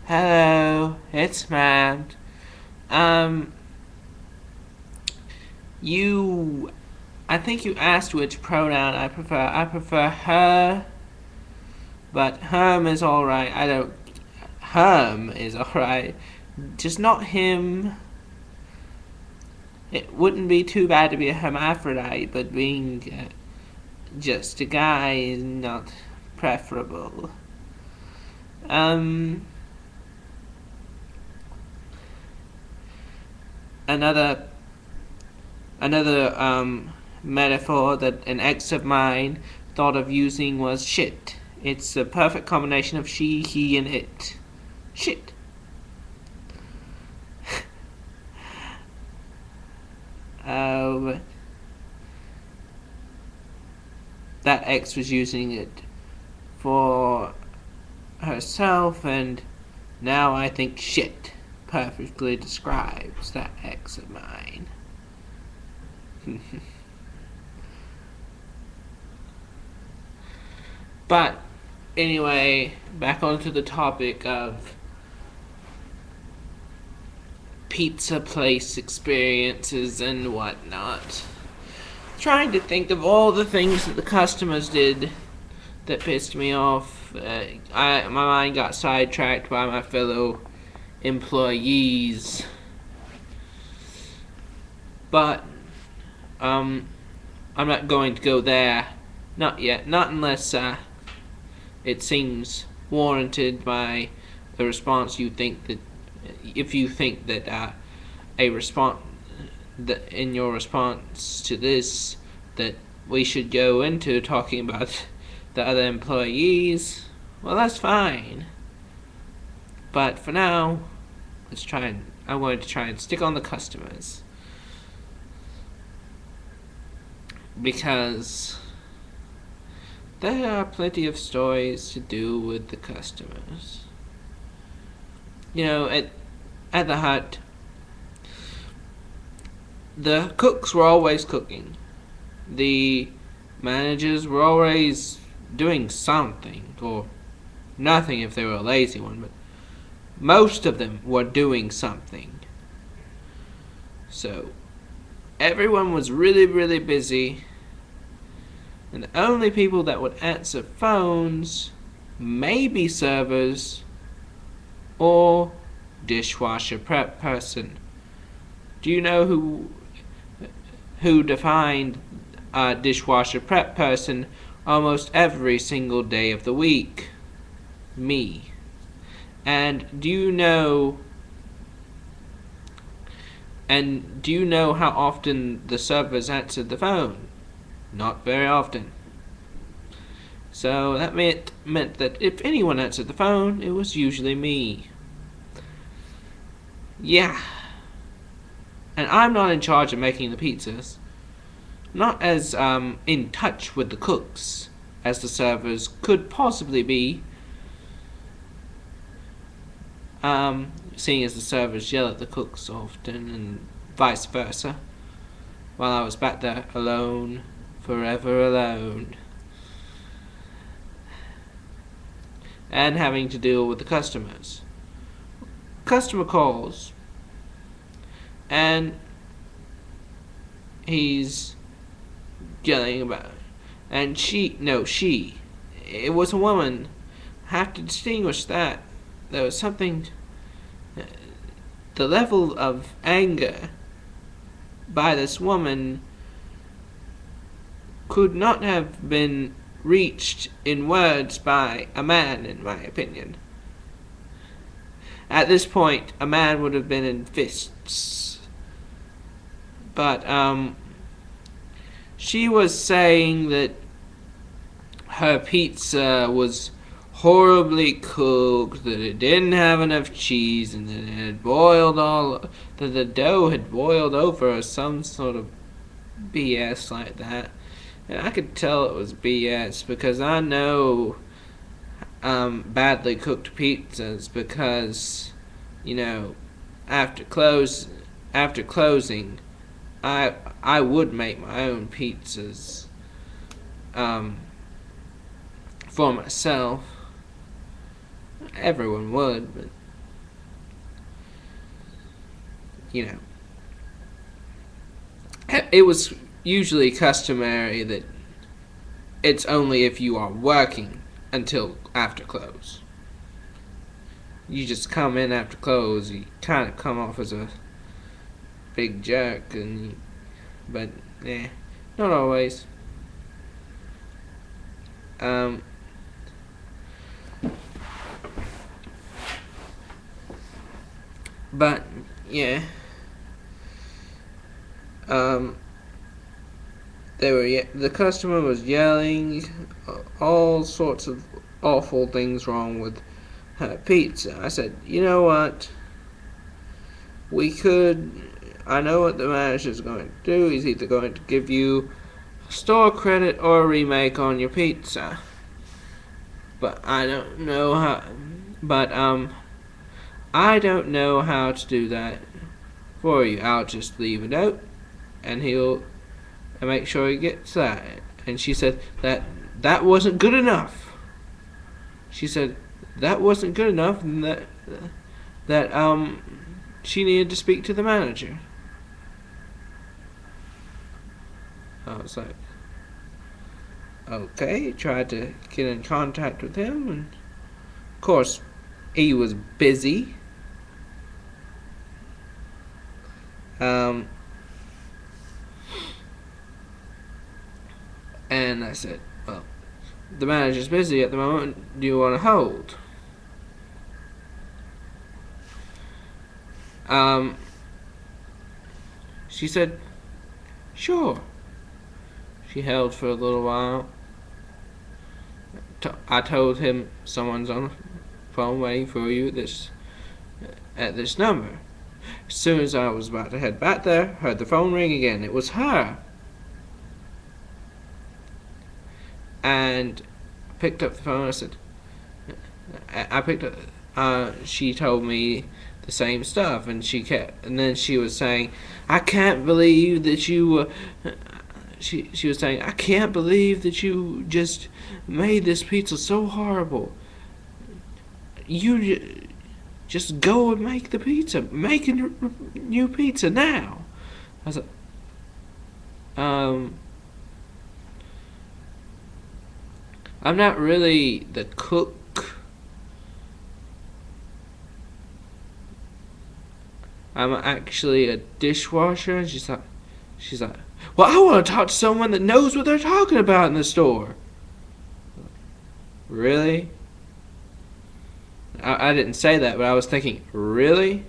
Hello, it's Matt. Um, you, I think you asked which pronoun I prefer. I prefer her, but herm is alright. I don't, herm is alright. Just not him. It wouldn't be too bad to be a hermaphrodite, but being just a guy is not preferable. Um, another Another metaphor that an ex of mine thought of using was shit. It's a perfect combination of she, he, and it. Shit. Uh, that ex was using it for herself, and now I think shit perfectly describes that ex of mine. But anyway, back onto the topic of pizza place experiences and whatnot. Trying to think of all the things that the customers did that pissed me off. My mind got sidetracked by my fellow employees. But I'm not going to go there. Not yet. Not unless it seems warranted by the response you think that. If you think that a response that in your response to this that we should go into talking about the other employees, well, that's fine. But for now, I'm going to try and stick on the customers, because there are plenty of stories to do with the customers. You know, at the hut, the cooks were always cooking. The managers were always doing something, or nothing if they were a lazy one, but most of them were doing something. So everyone was really, really busy, and the only people that would answer phones may be servers or dishwasher prep person. Do you know who defined a dishwasher prep person almost every single day of the week? Me. And do you know how often the servers answered the phone? Not very often. So that meant that if anyone answered the phone, it was usually me. Yeah. And I'm not in charge of making the pizzas. Not as in touch with the cooks as the servers could possibly be. Seeing as the servers yell at the cooks often and vice versa. While I was back there alone, forever alone. And having to deal with the customers. Customer calls, and he's yelling about, and it was a woman. I have to distinguish that. There was something, the level of anger by this woman could not have been reached in words by a man, in my opinion. At this point, a man would have been in fists. But she was saying that her pizza was horribly cooked, that it didn't have enough cheese, and that that the dough had boiled over, or some sort of BS like that. And I could tell it was BS because I know badly cooked pizzas, because, you know, after closing, I would make my own pizzas for myself. Everyone would, but you know, it was usually customary that it's only if you are working until after close. You just come in after close, you kind of come off as a big jerk, but not always. But yeah, the customer was yelling all sorts of awful things wrong with her pizza. I said, you know what? I know what the manager's going to do. He's either going to give you store credit or a remake on your pizza. But I don't know how. But I don't know how to do that for you. I'll just leave a note, and he'll make sure he gets that. And she said that wasn't good enough. She said that wasn't good enough, and that she needed to speak to the manager. I was like, okay. Tried to get in contact with him, and of course he was busy. And I said, well, the manager's busy at the moment. Do you want to hold? She said, sure. She held for a little while. I told him someone's on the phone waiting for you at this number. As soon as I was about to head back there, heard the phone ring again. It was her. And I picked up the phone. I said, she told me the same stuff, and then she was saying, I can't believe that you, she was saying, I can't believe that you just made this pizza so horrible. You just go and make the pizza. Make a new pizza now. I was like, I'm not really the cook. I'm actually a dishwasher. And she's like, well, I want to talk to someone that knows what they're talking about in the store. Really? I didn't say that, but I was thinking, really?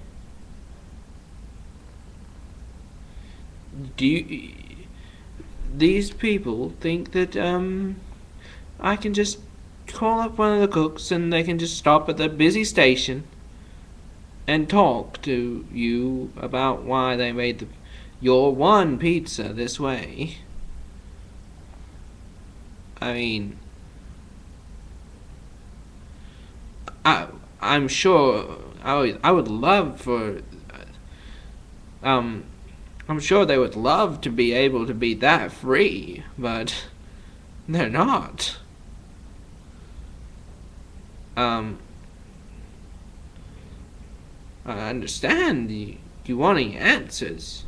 These people think that I can just call up one of the cooks and they can just stop at the busy station and talk to you about why they made your one pizza this way. I mean, I'm sure I would love for I'm sure they would love to be able to be that free, but they're not. I understand you wanting answers,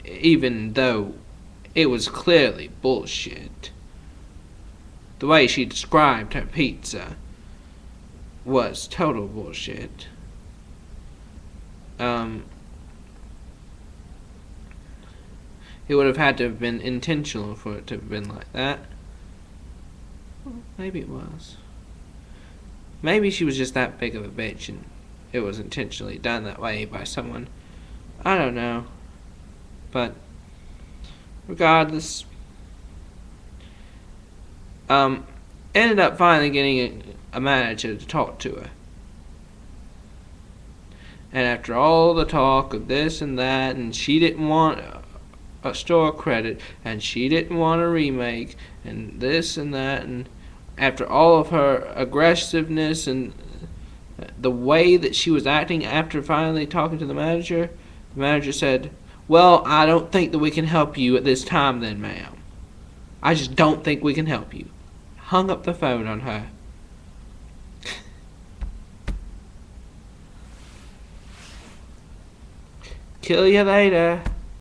even though it was clearly bullshit. The way she described her pizza was total bullshit. It would have had to have been intentional for it to have been like that. Well, maybe it was. Maybe she was just that big of a bitch and it was intentionally done that way by someone. I don't know. But regardless, ended up finally getting a manager to talk to her. And after all the talk of this and that, and she didn't want a store credit, and she didn't want a remake, and this and that, and after all of her aggressiveness and the way that she was acting after finally talking to the manager said, well, I don't think that we can help you at this time then, ma'am. I just don't think we can help you. Hung up the phone on her. Kill you later.